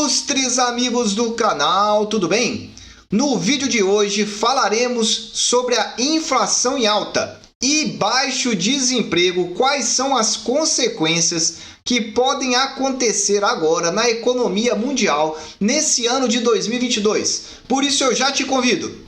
Ilustres amigos do canal, tudo bem? No vídeo de hoje falaremos sobre a inflação em alta e baixo desemprego, quais são as consequências que podem acontecer agora na economia mundial nesse ano de 2022. Por isso eu já te convido.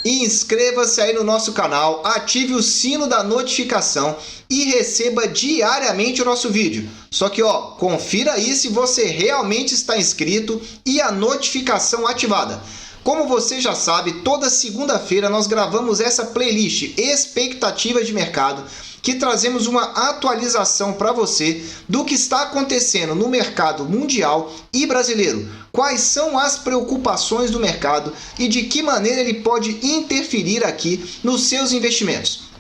Inscreva-se aí no nosso canal, ative o sino da notificação e receba diariamente o nosso vídeo. Só que confira aí se você realmente está inscrito e a notificação ativada. Como você já sabe, toda segunda-feira nós gravamos essa playlist Expectativas de Mercado, que trazemos uma atualização para você do que está acontecendo no mercado mundial e brasileiro. Quais são as preocupações do mercado e de que maneira ele pode interferir aqui nos seus investimentos.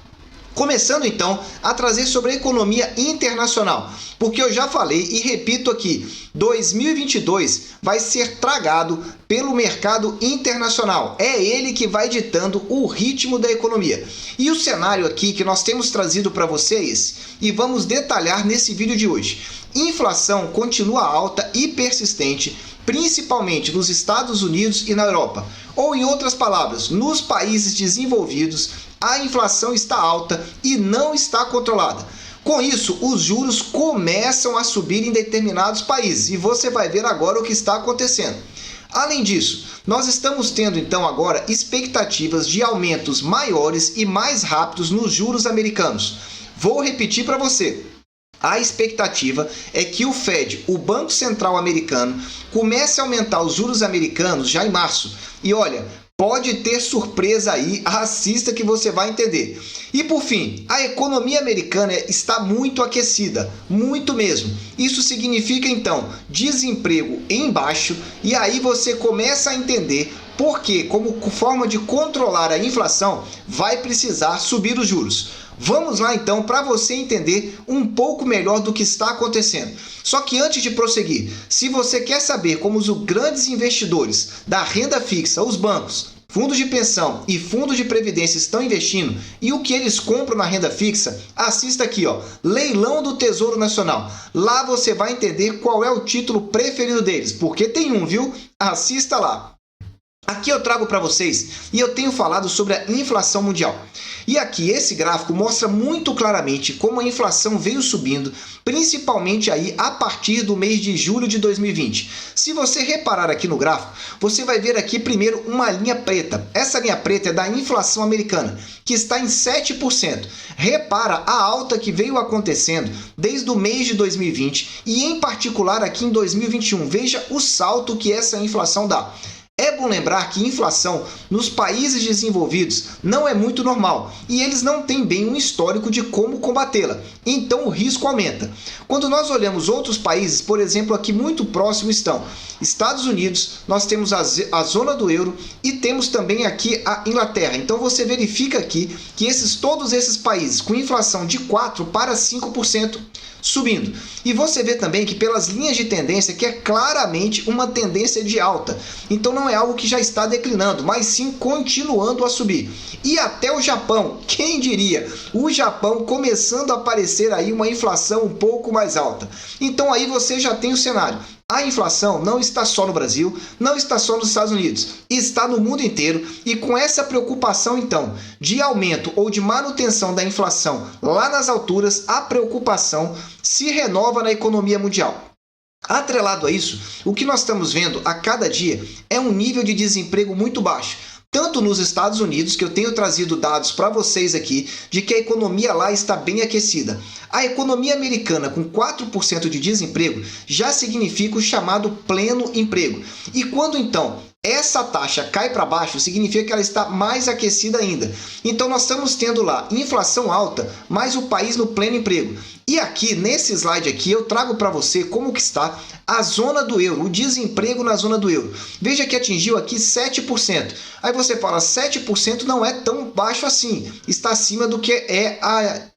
Começando então a trazer sobre a economia internacional, porque eu já falei e repito aqui, 2022 vai ser tragado pelo mercado internacional. É ele que vai ditando o ritmo da economia. E o cenário aqui que nós temos trazido para vocês e vamos detalhar nesse vídeo de hoje. Inflação continua alta e persistente, principalmente nos Estados Unidos e na Europa. Ou em outras palavras, nos países desenvolvidos, a inflação está alta e não está controlada. Com isso, os juros começam a subir em determinados países e você vai ver agora o que está acontecendo. Além disso, nós estamos tendo então agora expectativas de aumentos maiores e mais rápidos nos juros americanos. Vou repetir para você. A expectativa é que o Fed, o Banco Central americano, comece a aumentar os juros americanos já em março. E olha, pode ter surpresa aí, assista que você vai entender. E por fim, a economia americana está muito aquecida, muito mesmo. Isso significa então desemprego em baixo e aí você começa a entender por que, como forma de controlar a inflação, vai precisar subir os juros. Vamos lá então para você entender um pouco melhor do que está acontecendo. Só que antes de prosseguir, se você quer saber como os grandes investidores da renda fixa, os bancos, fundos de pensão e fundos de previdência estão investindo e o que eles compram na renda fixa, assista aqui, Leilão do Tesouro Nacional. Lá você vai entender qual é o título preferido deles, porque tem um, viu? Assista lá. Aqui eu trago para vocês e eu tenho falado sobre a inflação mundial. E aqui esse gráfico mostra muito claramente como a inflação veio subindo, principalmente aí a partir do mês de julho de 2020. Se você reparar aqui no gráfico, você vai ver aqui primeiro uma linha preta. Essa linha preta é da inflação americana, que está em 7%. Repara a alta que veio acontecendo desde o mês de 2020 e em particular aqui em 2021. Veja o salto que essa inflação dá. É bom lembrar que inflação nos países desenvolvidos não é muito normal e eles não têm bem um histórico de como combatê-la, então o risco aumenta. Quando nós olhamos outros países, por exemplo, aqui muito próximo estão Estados Unidos, nós temos a zona do euro e temos também aqui a Inglaterra. Então você verifica aqui que todos esses países com inflação de 4% para 5% subindo. E você vê também que pelas linhas de tendência que é claramente uma tendência de alta. Então não é algo que já está declinando, mas sim continuando a subir. E até o Japão, quem diria? O Japão começando a aparecer aí uma inflação um pouco mais alta. Então aí você já tem o cenário. A inflação não está só no Brasil, não está só nos Estados Unidos, está no mundo inteiro e com essa preocupação então de aumento ou de manutenção da inflação lá nas alturas, a preocupação se renova na economia mundial. Atrelado a isso, o que nós estamos vendo a cada dia é um nível de desemprego muito baixo. Tanto nos Estados Unidos, que eu tenho trazido dados para vocês aqui, de que a economia lá está bem aquecida. A economia americana com 4% de desemprego já significa o chamado pleno emprego. E quando então essa taxa cai para baixo, significa que ela está mais aquecida ainda. Então nós estamos tendo lá inflação alta, mas o país no pleno emprego. E aqui, nesse slide aqui, eu trago para você como que está a zona do euro, o desemprego na zona do euro. Veja que atingiu aqui 7%. Aí você fala, 7% não é tão baixo assim, está acima do que é a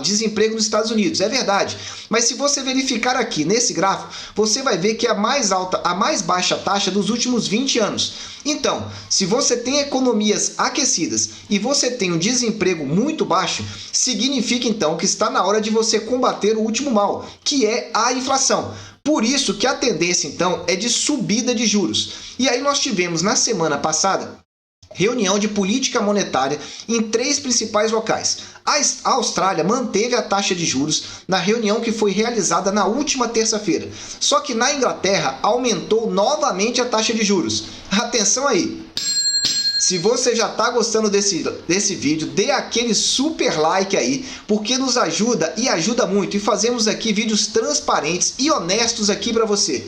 desemprego nos Estados Unidos. É verdade. Mas se você verificar aqui nesse gráfico, você vai ver que é a mais alta, a mais baixa taxa dos últimos 20 anos. Então, se você tem economias aquecidas e você tem um desemprego muito baixo, significa então que está na hora de você combater o último mal, que é a inflação. Por isso que a tendência, então, é de subida de juros. E aí nós tivemos, na semana passada, reunião de política monetária em 3 principais locais. A Austrália manteve a taxa de juros na reunião que foi realizada na última terça-feira. Só que na Inglaterra aumentou novamente a taxa de juros. Atenção aí! Se você já está gostando desse vídeo, dê aquele super like aí, porque nos ajuda e ajuda muito. E fazemos aqui vídeos transparentes e honestos aqui para você.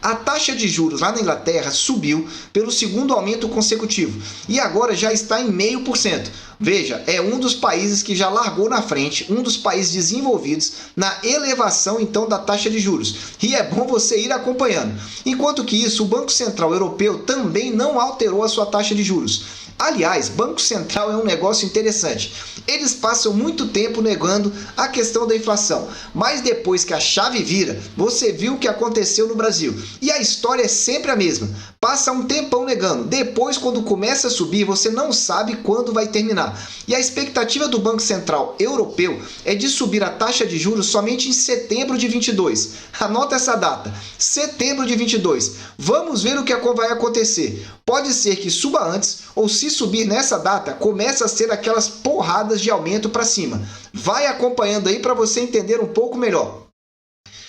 A taxa de juros lá na Inglaterra subiu pelo segundo aumento consecutivo e agora já está em 0,5%. Veja, é um dos países que já largou na frente, um dos países desenvolvidos na elevação então da taxa de juros. E é bom você ir acompanhando. Enquanto que isso, o Banco Central Europeu também não alterou a sua taxa de juros. Aliás, Banco Central é um negócio interessante. Eles passam muito tempo negando a questão da inflação, mas depois que a chave vira, você viu o que aconteceu no Brasil. E a história é sempre a mesma. Passa um tempão negando. Depois, quando começa a subir, você não sabe quando vai terminar. E a expectativa do Banco Central Europeu é de subir a taxa de juros somente em setembro de 22. Anota essa data, setembro de 22. Vamos ver o que vai acontecer. Pode ser que suba antes, ou se subir nessa data, começa a ser aquelas porradas de aumento para cima. Vai acompanhando aí para você entender um pouco melhor.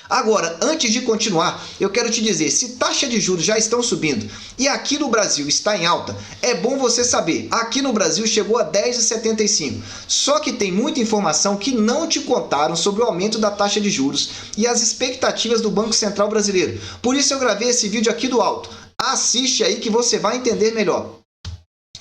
Agora, antes de continuar, eu quero te dizer, se taxas de juros já estão subindo e aqui no Brasil está em alta, é bom você saber, aqui no Brasil chegou a 10,75. Só que tem muita informação que não te contaram sobre o aumento da taxa de juros e as expectativas do Banco Central Brasileiro. Por isso eu gravei esse vídeo aqui do alto. Assiste aí que você vai entender melhor.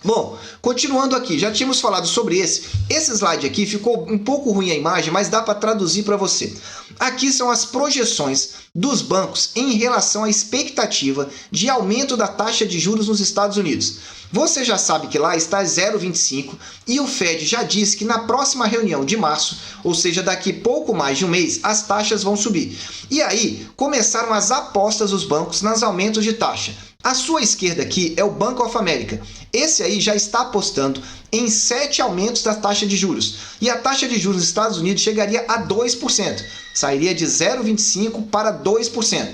Bom, continuando aqui, já tínhamos falado sobre esse slide aqui, ficou um pouco ruim a imagem, mas dá para traduzir para você. Aqui são as projeções dos bancos em relação à expectativa de aumento da taxa de juros nos Estados Unidos. Você já sabe que lá está 0,25 e o Fed já disse que na próxima reunião de março, ou seja, daqui pouco mais de um mês, as taxas vão subir. E aí começaram as apostas dos bancos nos aumentos de taxa. À sua esquerda aqui é o Bank of America. Esse aí já está apostando em 7 aumentos da taxa de juros. E a taxa de juros nos Estados Unidos chegaria a 2%. Sairia de 0,25% para 2%.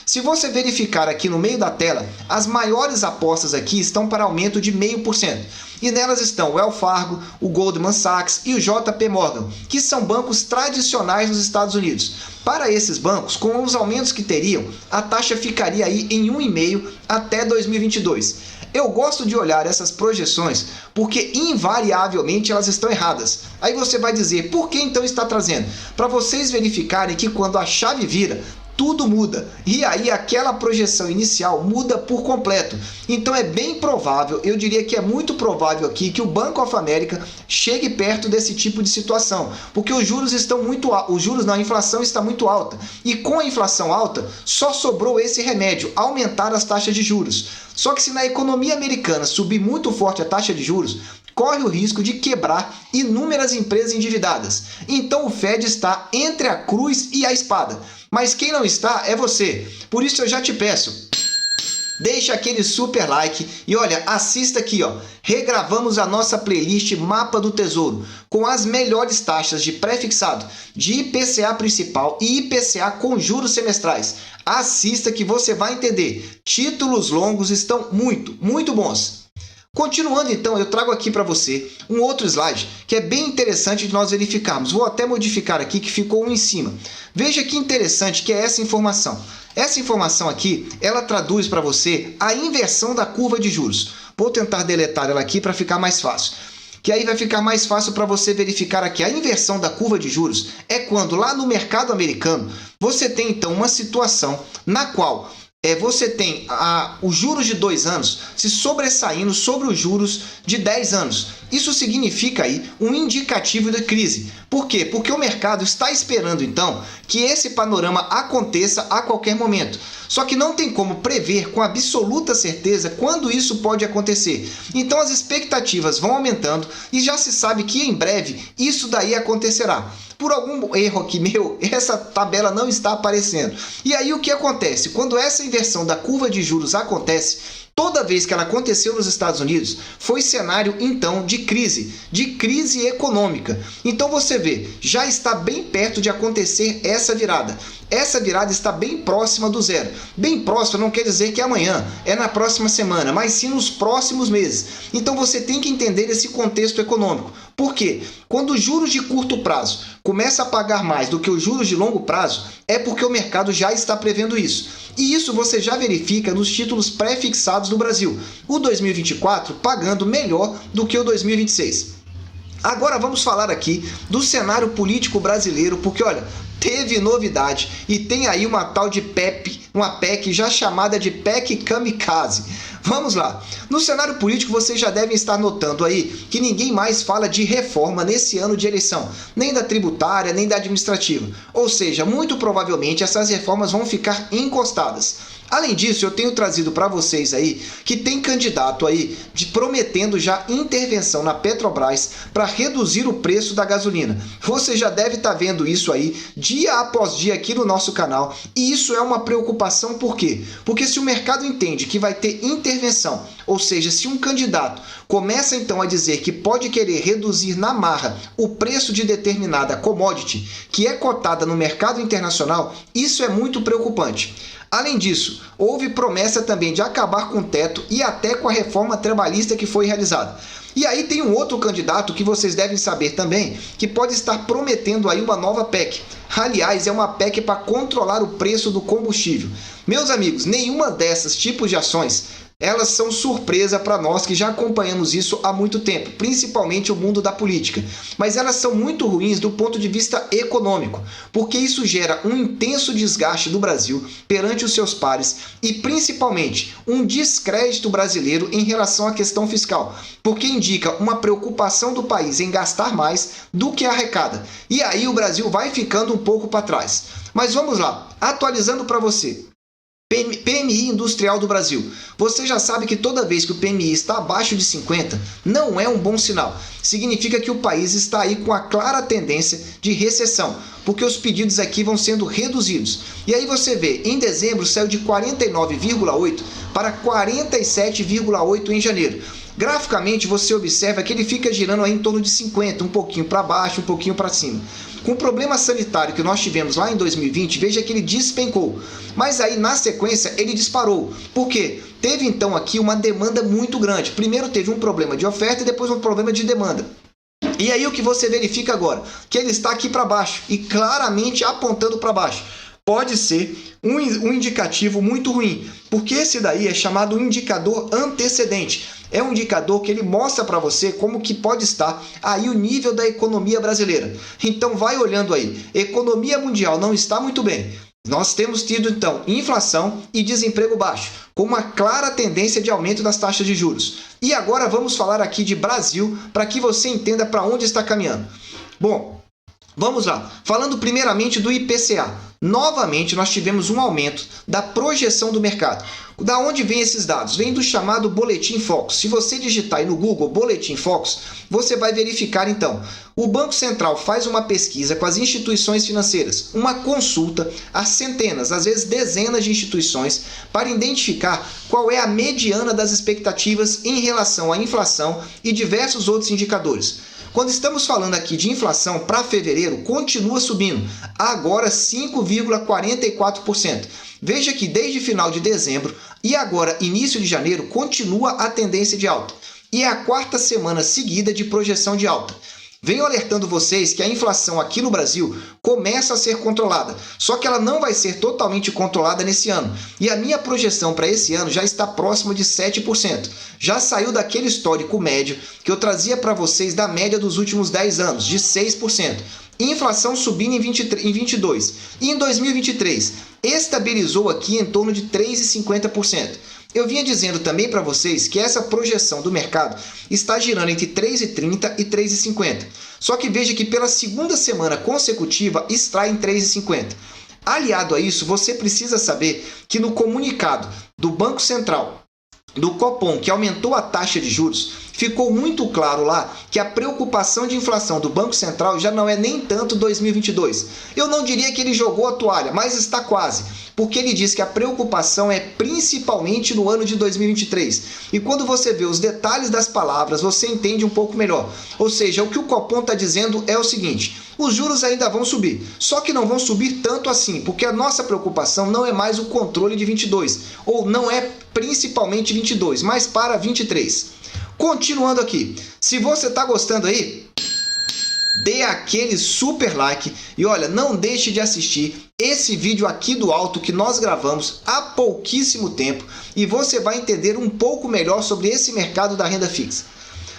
Se você verificar aqui no meio da tela, as maiores apostas aqui estão para aumento de 0,5%. E nelas estão o Wells Fargo, o Goldman Sachs e o JP Morgan, que são bancos tradicionais nos Estados Unidos. Para esses bancos, com os aumentos que teriam, a taxa ficaria aí em 1,5% até 2022. Eu gosto de olhar essas projeções porque invariavelmente elas estão erradas. Aí você vai dizer, por que então está trazendo? Para vocês verificarem que quando a chave vira, tudo muda. E aí aquela projeção inicial muda por completo. Então é bem provável, eu diria que é muito provável aqui que o Bank of America chegue perto desse tipo de situação, porque os juros estão muito altos, a inflação está muito alta. E com a inflação alta, só sobrou esse remédio, aumentar as taxas de juros. Só que se na economia americana subir muito forte a taxa de juros, corre o risco de quebrar inúmeras empresas endividadas. Então o Fed está entre a cruz e a espada. Mas quem não está é você. Por isso eu já te peço, deixa aquele super like e olha, assista aqui, ó. Regravamos a nossa playlist Mapa do Tesouro com as melhores taxas de pré-fixado, de IPCA principal e IPCA com juros semestrais. Assista que você vai entender. Títulos longos estão muito bons. Continuando então, eu trago aqui para você um outro slide que é bem interessante de nós verificarmos. Vou até modificar aqui que ficou um em cima. Veja que interessante que é essa informação. Essa informação aqui, ela traduz para você a inversão da curva de juros. Vou tentar deletar ela aqui para ficar mais fácil. Que aí vai ficar mais fácil para você verificar aqui. A inversão da curva de juros é quando lá no mercado americano você tem então uma situação na qual você tem os juros de 2 anos se sobressaindo sobre os juros de 10 anos. Isso significa aí um indicativo de crise. Por quê? Porque o mercado está esperando então que esse panorama aconteça a qualquer momento. Só que não tem como prever com absoluta certeza quando isso pode acontecer. Então as expectativas vão aumentando e já se sabe que em breve isso daí acontecerá. Por algum erro aqui meu, essa tabela não está aparecendo. E aí o que acontece? Quando essa inversão da curva de juros acontece, Toda vez que ela aconteceu nos Estados Unidos, foi cenário então de crise econômica. Então você vê, já está bem perto de acontecer essa virada. Essa virada está bem próxima do zero. Bem próxima não quer dizer que é amanhã, é na próxima semana, mas sim nos próximos meses. Então você tem que entender esse contexto econômico. Por quê? Quando os juros de curto prazo começam a pagar mais do que os juros de longo prazo, é porque o mercado já está prevendo isso. E isso você já verifica nos títulos pré-fixados do Brasil. O 2024 pagando melhor do que o 2026. Agora vamos falar aqui do cenário político brasileiro, porque olha, teve novidade e tem aí uma tal de uma PEC já chamada de PEC Kamikaze. Vamos lá. No cenário político vocês já devem estar notando aí que ninguém mais fala de reforma nesse ano de eleição, nem da tributária, nem da administrativa. Ou seja, muito provavelmente essas reformas vão ficar encostadas. Além disso, eu tenho trazido para vocês aí que tem candidato aí prometendo já intervenção na Petrobras para reduzir o preço da gasolina. Você já deve estar vendo isso aí dia após dia aqui no nosso canal, e isso é uma preocupação. Por quê? Porque se o mercado entende que vai ter intervenção, ou seja, se um candidato começa então a dizer que pode querer reduzir na marra o preço de determinada commodity que é cotada no mercado internacional, isso é muito preocupante. Além disso, houve promessa também de acabar com o teto e até com a reforma trabalhista que foi realizada. E aí tem um outro candidato que vocês devem saber também, que pode estar prometendo aí uma nova PEC. Aliás, é uma PEC para controlar o preço do combustível. Meus amigos, nenhuma dessas tipos de ações, elas são surpresa para nós que já acompanhamos isso há muito tempo, principalmente o mundo da política. Mas elas são muito ruins do ponto de vista econômico, porque isso gera um intenso desgaste do Brasil perante os seus pares e principalmente um descrédito brasileiro em relação à questão fiscal, porque indica uma preocupação do país em gastar mais do que arrecada. E aí o Brasil vai ficando um pouco para trás. Mas vamos lá, atualizando para você. PMI industrial do Brasil. Você já sabe que toda vez que o PMI está abaixo de 50, não é um bom sinal. Significa que o país está aí com a clara tendência de recessão, porque os pedidos aqui vão sendo reduzidos. E aí você vê, em dezembro saiu de 49,8 para 47,8 em janeiro. Graficamente você observa que ele fica girando aí em torno de 50, um pouquinho para baixo, um pouquinho para cima. Com o problema sanitário que nós tivemos lá em 2020, veja que ele despencou. Mas aí na sequência ele disparou. Por quê? Teve então aqui uma demanda muito grande. Primeiro teve um problema de oferta e depois um problema de demanda. E aí o que você verifica agora? Que ele está aqui para baixo e claramente apontando para baixo. Pode ser um indicativo muito ruim, porque esse daí é chamado indicador antecedente. É um indicador que ele mostra para você como que pode estar aí o nível da economia brasileira. Então vai olhando aí, economia mundial não está muito bem. Nós temos tido então inflação e desemprego baixo, com uma clara tendência de aumento das taxas de juros. E agora vamos falar aqui de Brasil para que você entenda para onde está caminhando. Bom, vamos lá. Falando primeiramente do IPCA. Novamente, nós tivemos um aumento da projeção do mercado. Da onde vem esses dados? Vem do chamado Boletim Focus. Se você digitar aí no Google Boletim Focus, você vai verificar então. O Banco Central faz uma pesquisa com as instituições financeiras, uma consulta a centenas, às vezes dezenas de instituições, para identificar qual é a mediana das expectativas em relação à inflação e diversos outros indicadores. Quando estamos falando aqui de inflação para fevereiro, continua subindo, agora 5,44%. Veja que desde final de dezembro e agora início de janeiro continua a tendência de alta. E é a quarta semana seguida de projeção de alta. Venho alertando vocês que a inflação aqui no Brasil começa a ser controlada, só que ela não vai ser totalmente controlada nesse ano. E a minha projeção para esse ano já está próxima de 7%. Já saiu daquele histórico médio que eu trazia para vocês da média dos últimos 10 anos, de 6%. Inflação subindo em 22%. E em 2023, estabilizou aqui em torno de 3,50%. Eu vinha dizendo também para vocês que essa projeção do mercado está girando entre 3,30 e 3,50. Só que veja que pela segunda semana consecutiva está em 3,50. Aliado a isso, você precisa saber que no comunicado do Banco Central, do Copom, que aumentou a taxa de juros, ficou muito claro lá que a preocupação de inflação do Banco Central já não é nem tanto 2022. Eu não diria que ele jogou a toalha, mas está quase, porque ele diz que a preocupação é principalmente no ano de 2023. E quando você vê os detalhes das palavras, você entende um pouco melhor. Ou seja, o que o Copom está dizendo é o seguinte: os juros ainda vão subir, só que não vão subir tanto assim, porque a nossa preocupação não é mais o controle de 22, ou não é principalmente 22, mas para 23. Continuando aqui, se você está gostando aí, dê aquele super like e olha, não deixe de assistir esse vídeo aqui do alto que nós gravamos há pouquíssimo tempo e você vai entender um pouco melhor sobre esse mercado da renda fixa.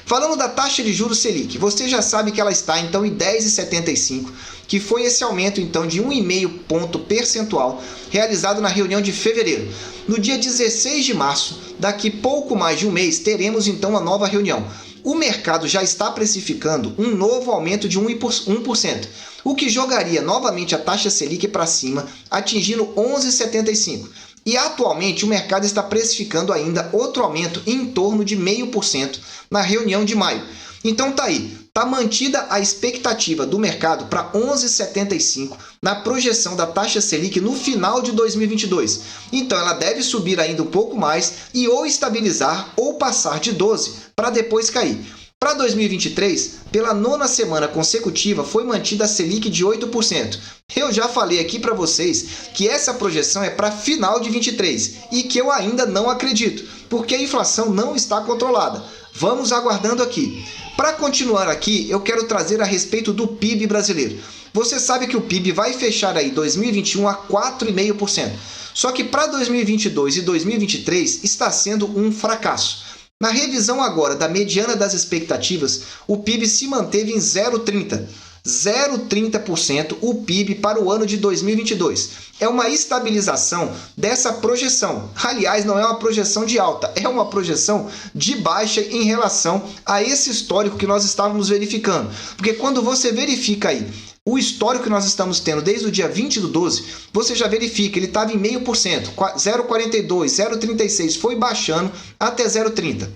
Falando da taxa de juros Selic, você já sabe que ela está então em 10,75, que foi esse aumento então de 1,5 ponto percentual realizado na reunião de fevereiro. No dia 16 de março, daqui pouco mais de um mês, teremos então uma nova reunião. O mercado já está precificando um novo aumento de 1%, o que jogaria novamente a taxa Selic para cima, atingindo 11,75%. E atualmente o mercado está precificando ainda outro aumento em torno de 0,5% na reunião de maio. Então tá aí, tá mantida a expectativa do mercado para 11,75 na projeção da taxa Selic no final de 2022. Então ela deve subir ainda um pouco mais e ou estabilizar ou passar de 12 para depois cair. Para 2023, pela 9ª semana consecutiva, foi mantida a Selic de 8%. Eu já falei aqui para vocês que essa projeção é para final de 23 e que eu ainda não acredito, porque a inflação não está controlada. Vamos aguardando aqui. Para continuar aqui, eu quero trazer a respeito do PIB brasileiro. Você sabe que o PIB vai fechar aí 2021 a 4,5%. Só que para 2022 e 2023 está sendo um fracasso. Na revisão agora da mediana das expectativas, o PIB se manteve em 0,30% o PIB para o ano de 2022. É uma estabilização dessa projeção. Aliás, não é uma projeção de alta, é uma projeção de baixa em relação a esse histórico que nós estávamos verificando. Porque quando você verifica aí o histórico que nós estamos tendo desde o dia 20/12, você já verifica, ele estava em 0,5%, 0,42%, 0,36%, foi baixando até 0,30%.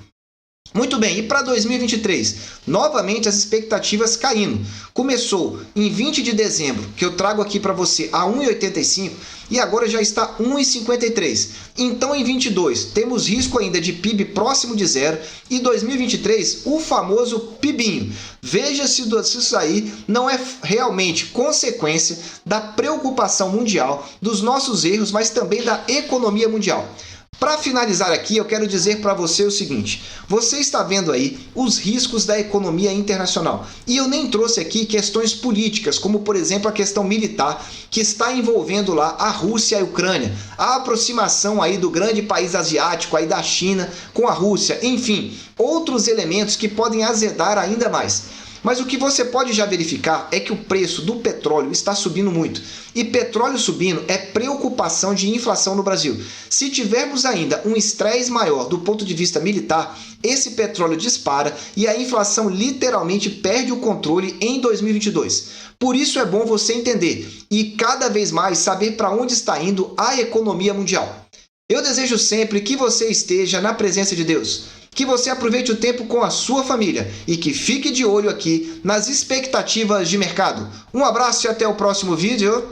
Muito bem, e para 2023? Novamente as expectativas caindo. Começou em 20 de dezembro, que eu trago aqui para você a 1,85 e agora já está 1,53. Então em 22 temos risco ainda de PIB próximo de zero e 2023 o famoso PIBinho. Veja se isso aí não é realmente consequência da preocupação mundial, dos nossos erros, mas também da economia mundial. Para finalizar aqui, eu quero dizer para você o seguinte: você está vendo aí os riscos da economia internacional. E eu nem trouxe aqui questões políticas, como por exemplo a questão militar, que está envolvendo lá a Rússia e a Ucrânia, a aproximação aí do grande país asiático, aí da China, com a Rússia, enfim, outros elementos que podem azedar ainda mais. Mas o que você pode já verificar é que o preço do petróleo está subindo muito. E petróleo subindo é preocupação de inflação no Brasil. Se tivermos ainda um estresse maior do ponto de vista militar, esse petróleo dispara e a inflação literalmente perde o controle em 2022. Por isso é bom você entender e cada vez mais saber para onde está indo a economia mundial. Eu desejo sempre que você esteja na presença de Deus. Que você aproveite o tempo com a sua família e que fique de olho aqui nas expectativas de mercado. Um abraço e até o próximo vídeo.